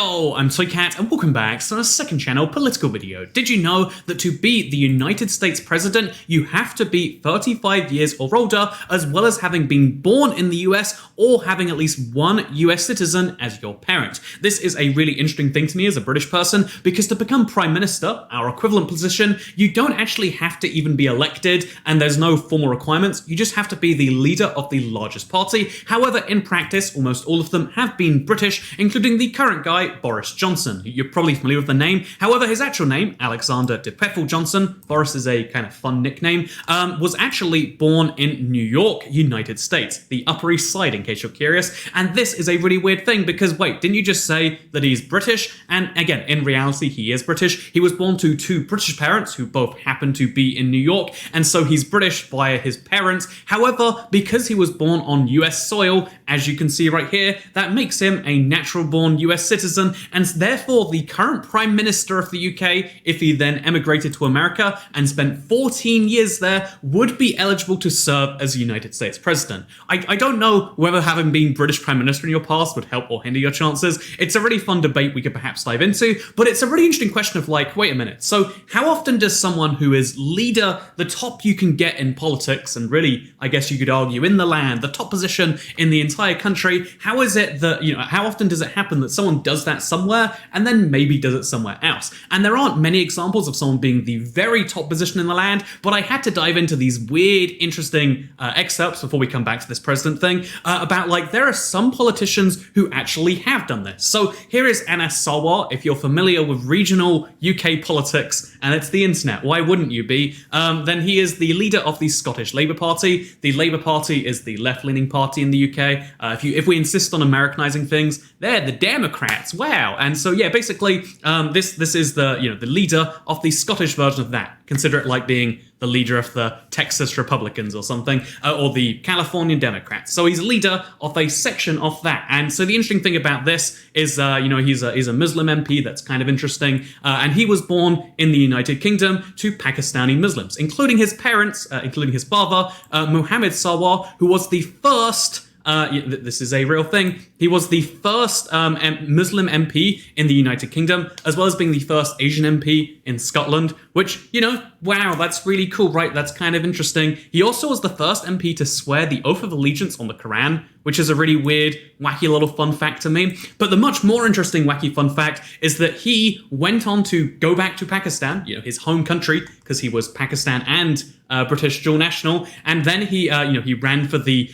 Hello, I'm Toycat and welcome back to our second channel political video. Did you know that to be the United States President, you have to be 35 years or older, as well as having been born in the US or having at least one US citizen as your parent? This is a really interesting thing to me as a British person, because to become Prime Minister, our equivalent position, you don't actually have to even be elected and there's no formal requirements. You just have to be the leader of the largest party. However, in practice, almost all of them have been British, including the current guy, Boris Johnson. You're probably familiar with the name. However, his actual name, Alexander de Pfeffel Johnson, Boris is a kind of fun nickname, was actually born in New York, United States, the Upper East Side, in case you're curious. And this is a really weird thing because, wait, didn't you just say that he's British? And again, in reality, he is British. He was born to two British parents who both happen to be in New York, and so he's British via his parents. However, because he was born on US soil, as you can see right here, that makes him a natural-born US citizen, and therefore the current Prime Minister of the UK, if he then emigrated to America and spent 14 years there, would be eligible to serve as United States President. I don't know whether having been British Prime Minister in your past would help or hinder your chances. It's a really fun debate we could perhaps dive into, but it's a really interesting question of like, wait a minute, so how often does someone who is leader, the top you can get in politics, and really, I guess you could argue, in the land, the top position in the entire country, how is it that, how often does it happen that someone does that somewhere and then maybe does it somewhere else? And there aren't many examples of someone being the very top position in the land, but I had to dive into these weird, interesting excerpts before we come back to this president thing about like, there are some politicians who actually have done this. So here is Anas Sarwar, if you're familiar with regional UK politics, and it's the internet, why wouldn't you be? Then he is the leader of the Scottish Labour Party. The Labour Party is the left-leaning party in the UK. If we insist on Americanizing things, they're the Democrats. Wow. And so yeah, basically, this is the the leader of the Scottish version of that. Consider it like being the leader of the Texas Republicans or something, or the Californian Democrats. So he's leader of a section of that. And so the interesting thing about this is, he's a Muslim MP. That's kind of interesting. And he was born in the United Kingdom to Pakistani Muslims, including his parents, including his father, Muhammad Sarwar, who was the first. This is a real thing. He was the first Muslim MP in the United Kingdom, as well as being the first Asian MP in Scotland, which, wow, that's really cool, right? That's kind of interesting. He also was the first MP to swear the oath of allegiance on the Quran, which is a really weird, wacky little fun fact to me. But the much more interesting, wacky fun fact is that he went on to go back to Pakistan, his home country, because he was Pakistan and British dual national, and then he ran for the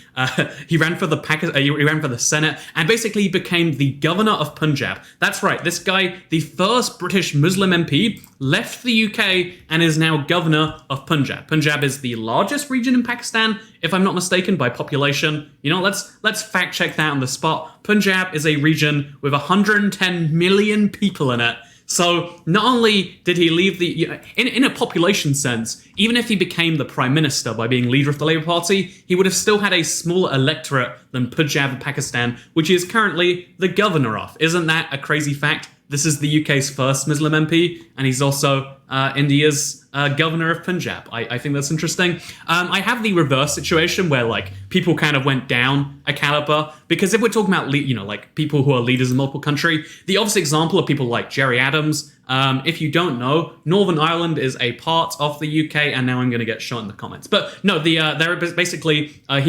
Senate, and basically became the governor of Punjab. That's right, this guy, the first British Muslim MP, left the UK and is now governor of Punjab. Punjab is the largest region in Pakistan, if I'm not mistaken, by population. Let's fact check that on the spot. Punjab is a region with 110 million people in it. So not only did he leave in a population sense, even if he became the Prime Minister by being leader of the Labour Party, he would have still had a smaller electorate than Punjab in Pakistan, which he is currently the governor of. Isn't that a crazy fact? This is the UK's first Muslim MP, and he's also India's governor of Punjab. I think that's interesting. I have the reverse situation where like people kind of went down a caliber, because if we're talking about like people who are leaders in multiple countries, the obvious example of people like Gerry Adams. If you don't know, Northern Ireland is a part of the UK, and now I'm going to get shot in the comments. But no, he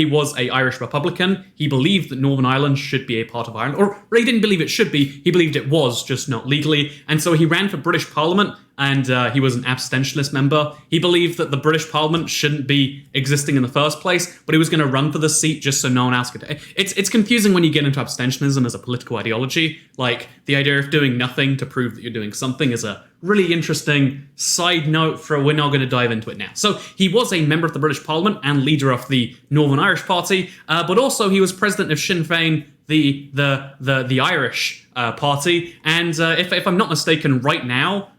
was a Irish Republican. He believed that Northern Ireland should be a part of Ireland, or he didn't believe it should be. He believed it was, just not legally. And so he ran for British Parliament, and he was an Abstentionist member. He believed that the British Parliament shouldn't be existing in the first place, but he was going to run for the seat just so no one else could. It's confusing when you get into abstentionism as a political ideology. Like, the idea of doing nothing to prove that you're doing something is a really interesting side note we're not going to dive into it now. So he was a member of the British Parliament and leader of the Northern Irish Party, but also he was president of Sinn Féin, the Irish party. And if I'm not mistaken, right now,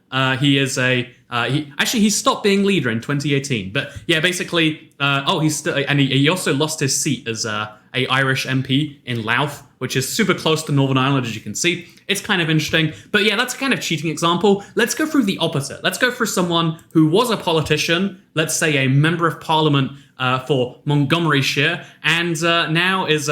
he is he stopped being leader in 2018, but yeah, basically, he also lost his seat as a Irish MP in Louth, which is super close to Northern Ireland, as you can see. It's kind of interesting, but yeah, that's a kind of cheating example. Let's go through the opposite. Let's go through someone who was a politician, let's say a member of parliament for Montgomeryshire, and now is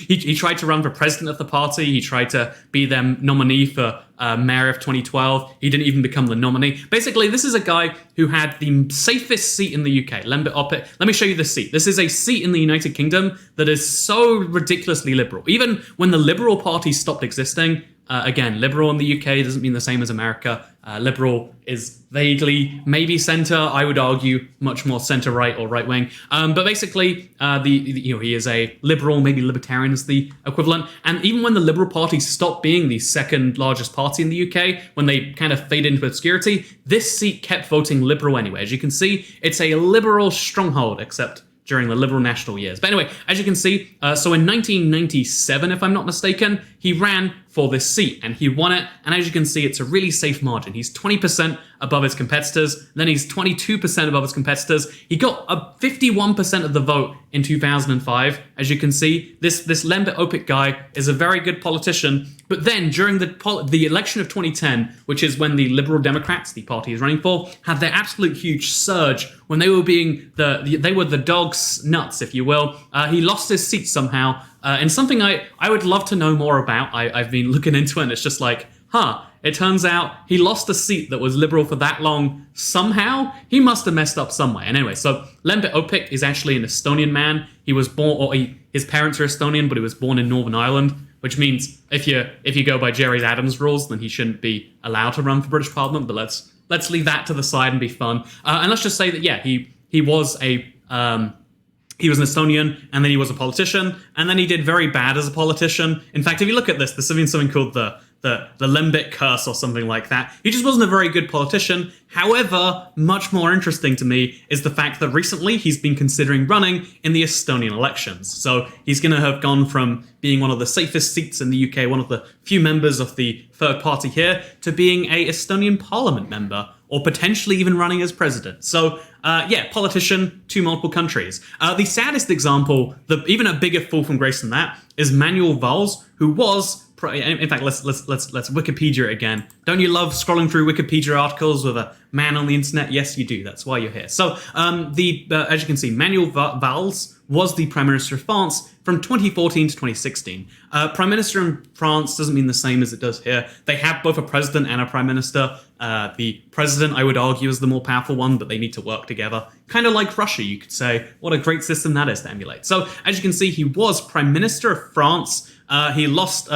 he tried to run for president of the party. He tried to be their nominee for mayor of 2012. He didn't even become the nominee. Basically, this is a guy who had the safest seat in the UK, Lembit Opik. Let me show you the seat. This is a seat in the United Kingdom that is so ridiculously liberal. Even when the Liberal Party stopped existing, again, liberal in the UK doesn't mean the same as America. Liberal is vaguely maybe centre. I would argue much more centre-right or right-wing. But basically, he is a liberal, maybe libertarian is the equivalent. And even when the Liberal Party stopped being the second largest party in the UK, when they kind of fade into obscurity, this seat kept voting liberal anyway. As you can see, it's a liberal stronghold, except during the Liberal National years. But anyway, as you can see, so in 1997, if I'm not mistaken, he ran for this seat and he won it. And as you can see, it's a really safe margin. He's 20% above his competitors. Then he's 22% above his competitors. He got a 51% of the vote in 2005. As you can see, this Lembit Opik guy is a very good politician. But then during the election of 2010, which is when the Liberal Democrats, the party he's running for, had their absolute huge surge when they were being they were the dog's nuts, if you will. He lost his seat somehow. And something I would love to know more about. I've been looking into it, and it's just like, it turns out he lost a seat that was liberal for that long somehow. He must have messed up some way. And anyway, so Lembit Opik is actually an Estonian man. He was born, his parents are Estonian, but he was born in Northern Ireland, which means if you go by Jerry Adams' rules, then he shouldn't be allowed to run for British Parliament. But let's leave that to the side and be fun. And let's just say that he was he was an Estonian, and then he was a politician, and then he did very bad as a politician. In fact, if you look at this, there's something called the Lembit curse or something like that. He just wasn't a very good politician. However, much more interesting to me is the fact that recently he's been considering running in the Estonian elections. So he's going to have gone from being one of the safest seats in the UK, one of the few members of the third party here, to being a Estonian parliament member, or potentially even running as president. So, politician to multiple countries. The saddest example, even a bigger fall from grace than that, is Manuel Valls, who was, in fact, let's Wikipedia it again. Don't you love scrolling through Wikipedia articles with a man on the internet? Yes, you do. That's why you're here. So, as you can see, Manuel Valls was the Prime Minister of France from 2014 to 2016. Prime Minister in France doesn't mean the same as it does here. They have both a president and a prime minister. The president, I would argue, is the more powerful one, but they need to work together. Kind of like Russia, you could say. What a great system that is to emulate. So, as you can see, he was Prime Minister of France. He lost.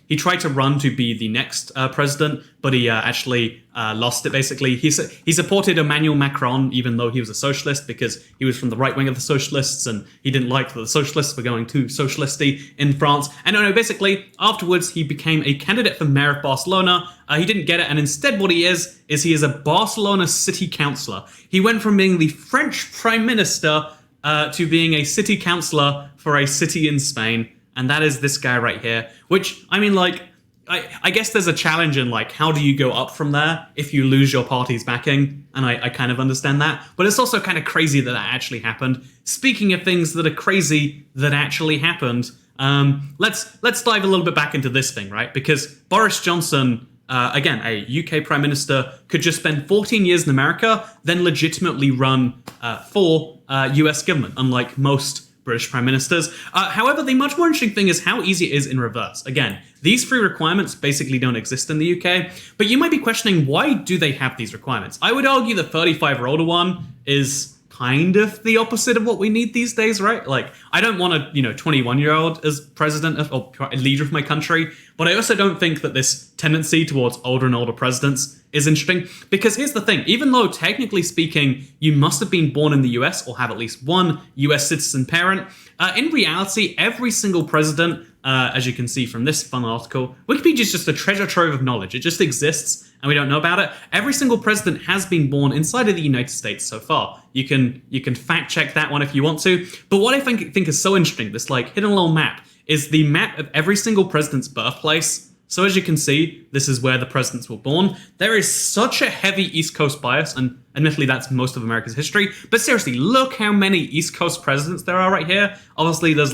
He tried to run to be the next president, but he actually lost it. Basically, he supported Emmanuel Macron, even though he was a socialist, because he was from the right wing of the socialists, and he didn't like that the socialists were going too socialisty in France. And basically, afterwards, he became a candidate for mayor of Barcelona. He didn't get it, and instead, what he is a Barcelona city councillor. He went from being the French prime minister to being a city councillor for a city in Spain. And that is this guy right here, which, I mean, I guess there's a challenge in, how do you go up from there if you lose your party's backing? And I kind of understand that. But it's also kind of crazy that actually happened. Speaking of things that are crazy that actually happened, let's dive a little bit back into this thing, right? Because Boris Johnson, again, a UK Prime Minister, could just spend 14 years in America, then legitimately run for US government, unlike most British Prime Ministers. However, the much more interesting thing is how easy it is in reverse. Again, these three requirements basically don't exist in the UK, but you might be questioning, why do they have these requirements? I would argue the 35 or older one is kind of the opposite of what we need these days, right? I don't want a 21-year-old as president or leader of my country, but I also don't think that this tendency towards older and older presidents is interesting, because here's the thing, even though technically speaking, you must have been born in the US or have at least one US citizen parent, in reality, every single president, as you can see from this fun article, Wikipedia is just a treasure trove of knowledge. It just exists and we don't know about it. Every single president has been born inside of the United States so far. You can fact check that one if you want to. But what I think is so interesting, this hidden little map, is the map of every single president's birthplace. So as you can see, this is where the presidents were born. There is such a heavy East Coast bias, and admittedly that's most of America's history, but seriously, look how many East Coast presidents there are right here. Obviously there's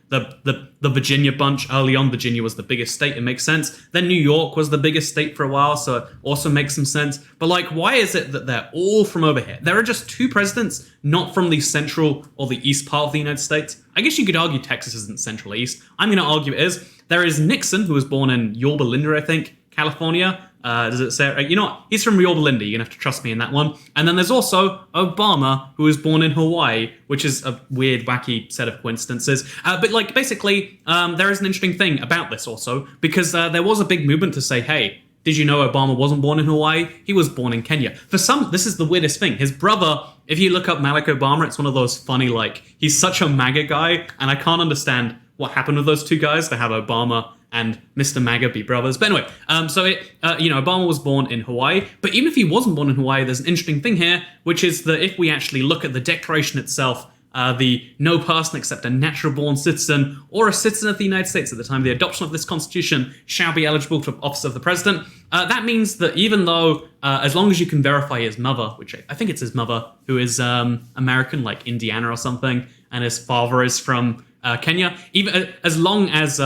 the Virginia bunch early on. Virginia was the biggest state. It makes sense. Then New York was the biggest state for a while, so it also makes some sense. But like, why is it that they're all from over here? There are just 2 presidents not from the central or the east part of the United States. I guess you could argue Texas isn't central east. I'm going to argue it is. There is Nixon, who was born in Yorba Linda, I think, California. Does it say? You know what? He's from Yorba Linda. You're going to have to trust me in that one. And then there's also Obama, who was born in Hawaii, which is a weird, wacky set of coincidences. But like, basically, there is an interesting thing about this also, because there was a big movement to say, hey, did you know Obama wasn't born in Hawaii? He was born in Kenya. For some, this is the weirdest thing. His brother, if you look up Malik Obama, it's one of those funny, like, he's such a MAGA guy, and I can't understand what happened with those 2 guys to have Obama and Mr. MAGA be brothers. But anyway, Obama was born in Hawaii. But even if he wasn't born in Hawaii, there's an interesting thing here, which is that if we actually look at the Declaration itself, the no person except a natural-born citizen or a citizen of the United States at the time of the adoption of this Constitution shall be eligible to office of the president. That means that even though, as long as you can verify his mother, which I think it's his mother, who is American, like Indiana or something, and his father is from Kenya, even as long as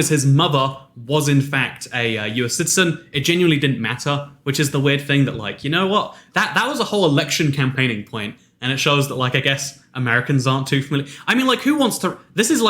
his mother was in fact a US citizen, it genuinely didn't matter, which is the weird thing that, like, you know what? That was a whole election campaigning point, and it shows that, like, I guess Americans aren't too familiar. I mean, like, who wants to... This is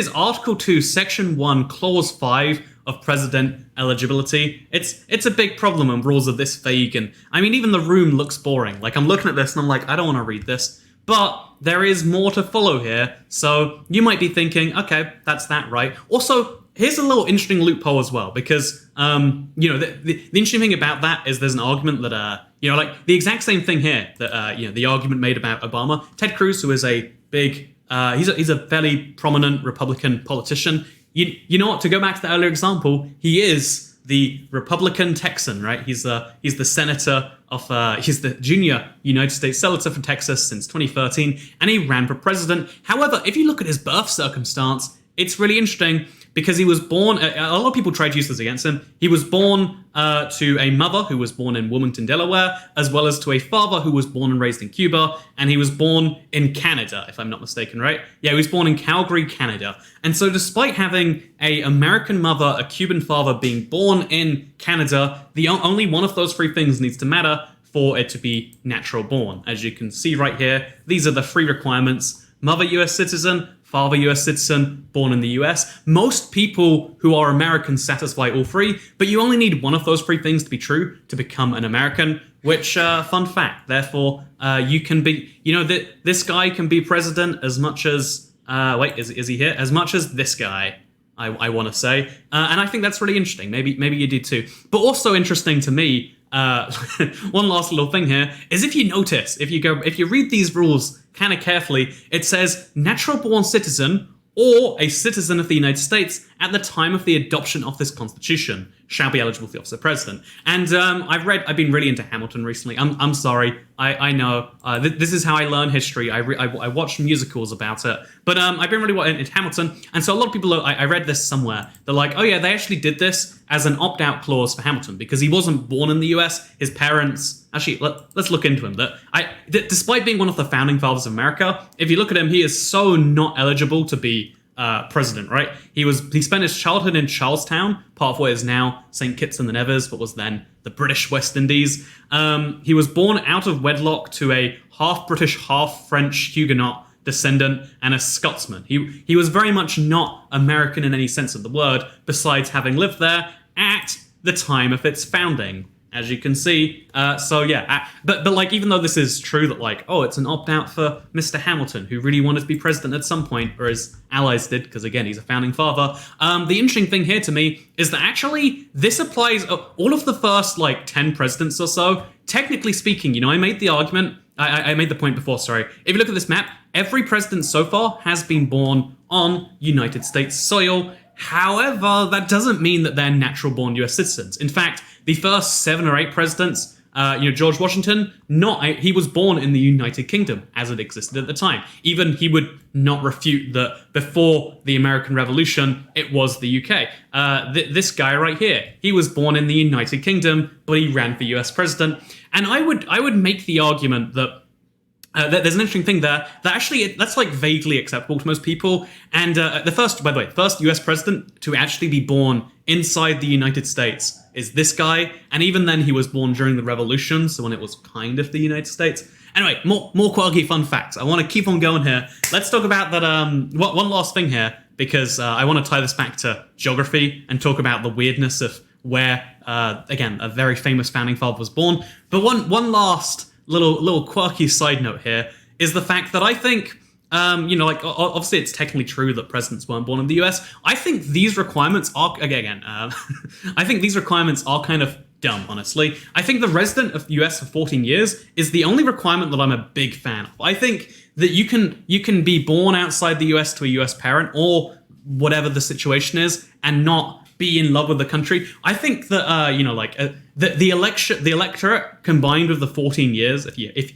Article 2, Section 1, Clause 5 of president eligibility. It's a big problem when rules are this vague, and, I mean, even the room looks boring. Like, I'm looking at this and I'm like, I don't want to read this. But there is more to follow here, so you might be thinking, okay, that's that, right? Also, here's a little interesting loophole as well, because, the interesting thing about that is there's an argument that, like, the exact same thing here, that, the argument made about Obama. Ted Cruz, who is a big, he's a fairly prominent Republican politician. You know what, to go back to the earlier example, he is the Republican Texan, right? He's the senator he's the junior United States senator from Texas since 2013, and he ran for president. However, if you look at his birth circumstance, it's really interesting because he was born, a lot of people tried to use this against him. He was born to a mother who was born in Wilmington, Delaware, as well as to a father who was born and raised in Cuba, and he was born in Canada, if I'm not mistaken, right? Yeah, he was born in Calgary, Canada. And so despite having an American mother, a Cuban father, being born in Canada, only one of those 3 things needs to matter for it to be natural born. As you can see right here, these are the 3 requirements: mother US citizen, father US citizen, born in the US. Most people who are Americans satisfy all 3, but you only need one of those 3 things to be true to become an American, which, fun fact, therefore, you can be, this guy can be president as much as, is he here? As much as this guy, I want to say. And I think that's really interesting. Maybe you do too. But also interesting to me, one last little thing here is if you notice, if you read these rules kind of carefully, it says natural born citizen or a citizen of the United States at the time of the adoption of this Constitution shall be eligible for the office of president. And I've been really into Hamilton recently. I'm sorry. I know. This is how I learn history. I watch musicals about it. But I've been really into Hamilton. And so a lot of people, I read this somewhere. They're like, oh yeah, they actually did this as an opt-out clause for Hamilton because he wasn't born in the US. His parents... Actually, let's look into him. Despite being one of the founding fathers of America, if you look at him, he is so not eligible to be president, right? He spent his childhood in Charlestown, part of what is now St. Kitts and the Nevis, but was then the British West Indies. He was born out of wedlock to a half-British, half-French Huguenot descendant and a Scotsman. He was very much not American in any sense of the word, besides having lived there at the time of its founding, as you can see. But like, even though this is true that, like, oh, it's an opt-out for Mr. Hamilton, who really wanted to be president at some point, or his allies did, because again, he's a founding father. The interesting thing here to me is that actually this applies all of the first, like, 10 presidents or so. Technically speaking, I made the argument, I made the point before, sorry. If you look at this map, every president so far has been born on United States soil. However, that doesn't mean that they're natural-born US citizens. In fact, the first 7 or 8 presidents, George Washington, he was born in the United Kingdom as it existed at the time. Even he would not refute that before the American Revolution, it was the UK. This guy right here, he was born in the United Kingdom, but he ran for US president. And I would make the argument that There's an interesting thing there that actually that's like vaguely acceptable to most people. And by the way, first U.S. president to actually be born inside the United States is this guy. And even then, he was born during the Revolution, so when it was kind of the United States. Anyway, more quirky fun facts. I want to keep on going here. Let's talk about that. One last thing here, because I want to tie this back to geography and talk about the weirdness of where, again, a very famous founding father was born. But one last little quirky side note here is the fact that I think, obviously it's technically true that presidents weren't born in the US. I think these requirements are, I think these requirements are kind of dumb, honestly. I think the resident of the US for 14 years is the only requirement that I'm a big fan of. I think that you can be born outside the US to a US parent or whatever the situation is and not be in love with the country. I think that the electorate combined with the 14 years, if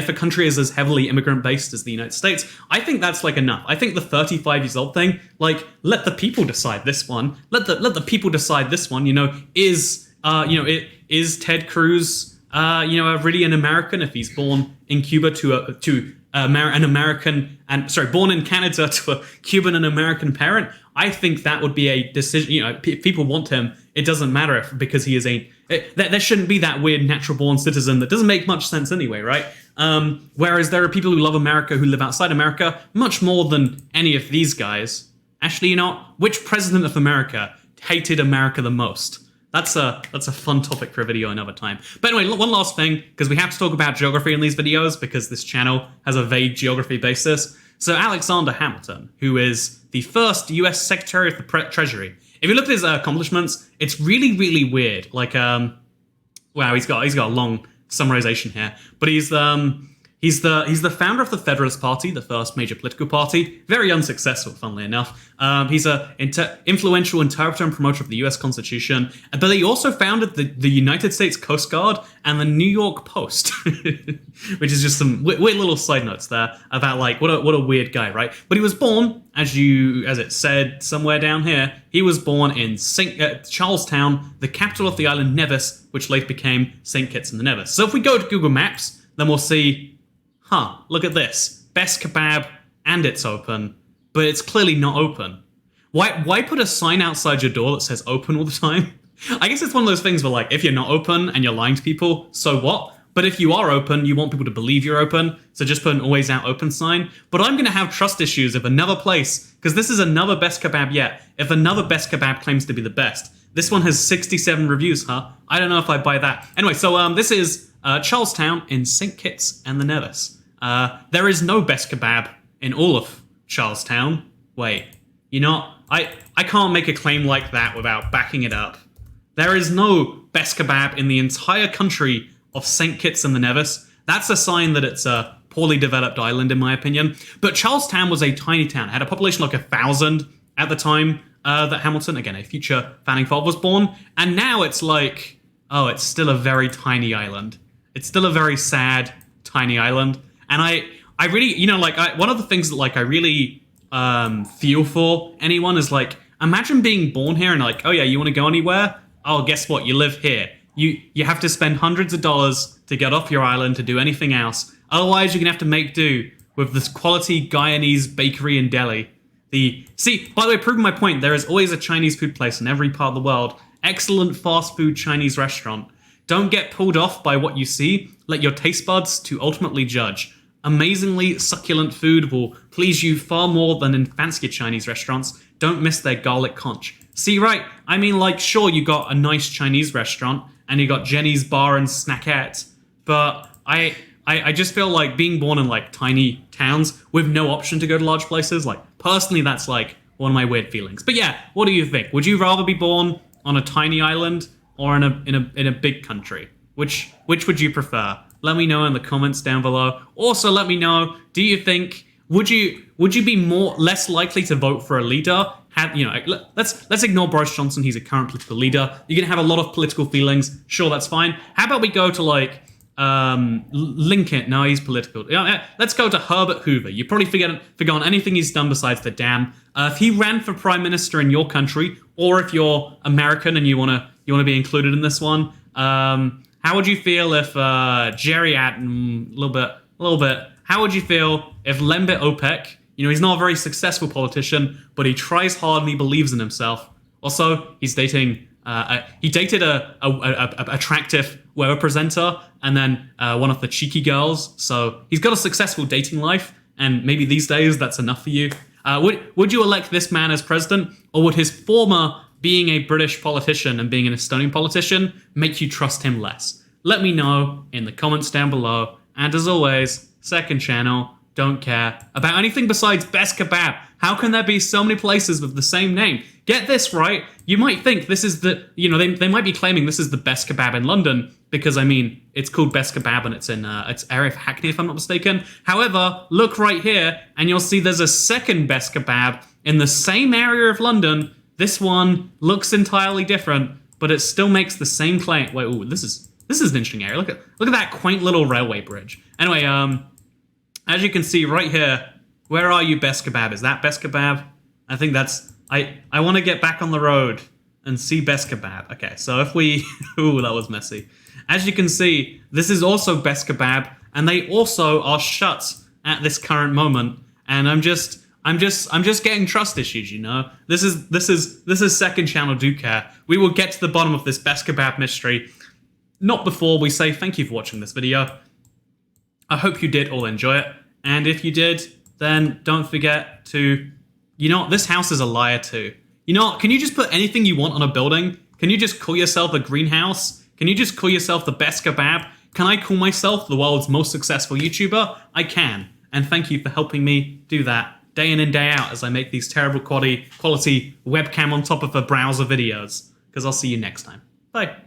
a country is as heavily immigrant based as the United States, I think that's like enough. I think the 35 years old thing, like, let the people decide this one. Let the people decide this one. Is Ted Cruz really an American if he's born in Cuba born in Canada to a Cuban and American parent? I think that would be a decision. If people want him, it doesn't matter because he is there shouldn't be that weird natural born citizen that doesn't make much sense anyway, right? Whereas there are people who love America who live outside America much more than any of these guys. Actually, which president of America hated America the most? That's a fun topic for a video another time. But anyway, one last thing, because we have to talk about geography in these videos because this channel has a vague geography basis. So Alexander Hamilton, who is the first US Secretary of the Treasury. If you look at his accomplishments, it's really, really weird. Like, wow, he's got a long summarization here. But he's the founder of the Federalist Party, the first major political party. Very unsuccessful, funnily enough. He's an influential interpreter and promoter of the U.S. Constitution. But he also founded the United States Coast Guard and the New York Post, which is just some weird little side notes there about like what a weird guy, right? But he was born, as it said somewhere down here, he was born in Charlestown, the capital of the island Nevis, which later became St. Kitts and the Nevis. So if we go to Google Maps, then we'll see. Look at this. Best kebab, and it's open, but it's clearly not open. Why put a sign outside your door that says open all the time? I guess it's one of those things where, like, if you're not open and you're lying to people, so what? But if you are open, you want people to believe you're open, so just put an always out open sign. But I'm going to have trust issues if another place, because this is another best kebab yet, if another best kebab claims to be the best. This one has 67 reviews, I don't know if I buy that. Anyway, so this is Charlestown in St. Kitts and the Nevis. There is no best kebab in all of Charlestown. Wait, I can't make a claim like that without backing it up. There is no best kebab in the entire country of St. Kitts and the Nevis. That's a sign that it's a poorly developed island, in my opinion. But Charlestown was a tiny town. It had a population like 1,000 at the time that Hamilton, again, a future founding father, was born. And now it's like, it's still a very tiny island. It's still a very sad, tiny island. And I really, one of the things that, like, I really feel for anyone is, like, imagine being born here and, like, oh, yeah, you want to go anywhere? Oh, guess what? You live here. You have to spend hundreds of dollars to get off your island to do anything else. Otherwise, you're going to have to make do with this quality Guyanese bakery and deli. See, by the way, proving my point, there is always a Chinese food place in every part of the world. Excellent fast food Chinese restaurant. Don't get pulled off by what you see. Let your taste buds to ultimately judge. Amazingly succulent food will please you far more than in fancier Chinese restaurants. Don't miss their garlic conch. See, right? I mean, like, sure, you got a nice Chinese restaurant and you got Jenny's Bar and Snackette, but I just feel like being born in, like, tiny towns with no option to go to large places, like, personally, that's, like, one of my weird feelings. But yeah, what do you think? Would you rather be born on a tiny island or in a big country? Which would you prefer? Let me know in the comments down below. Also, let me know, do you think, would you be less likely to vote for a leader? Let's ignore Boris Johnson, he's a current political leader. You're gonna have a lot of political feelings, sure, that's fine. How about we go to, like, Lincoln? No, he's political. Let's go to Herbert Hoover. You probably forgotten anything he's done besides the dam. If he ran for prime minister in your country, or if you're American and you wanna be included in this one, how would you feel if Jerry Adam, a little bit how would you feel if Lembit Opik, he's not a very successful politician, but he tries hard and he believes in himself. Also, he's dating, he dated a attractive weather presenter and then one of the cheeky girls. So he's got a successful dating life, and maybe these days that's enough for you. Would you elect this man as president, or would his former being a British politician and being an Estonian politician make you trust him less? Let me know in the comments down below. And as always, second channel, don't care about anything besides best kebab. How can there be so many places with the same name? Get this right. You might think this is the, they might be claiming this is the best kebab in London because, it's called Best Kebab and it's in it's area of Hackney, if I'm not mistaken. However, look right here and you'll see there's a second Best Kebab in the same area of London. This one looks entirely different, but it still makes the same claim. Wait, ooh, this is an interesting area. Look at that quaint little railway bridge. Anyway, as you can see right here, where are you, Best Kebab? Is that Best Kebab? I think that's... I want to get back on the road and see Best Kebab. Okay, so if we... Ooh, that was messy. As you can see, this is also Best Kebab, and they also are shut at this current moment. And I'm just getting trust issues, This is second channel do care. We will get to the bottom of this Best Kebab mystery. Not before we say thank you for watching this video. I hope you did all enjoy it. And if you did, then don't forget to... this house is a liar too. Can you just put anything you want on a building? Can you just call yourself a greenhouse? Can you just call yourself the Best Kebab? Can I call myself the world's most successful YouTuber? I can. And thank you for helping me do that day in and day out as I make these terrible quality webcam on top of a browser videos. Because I'll see you next time. Bye.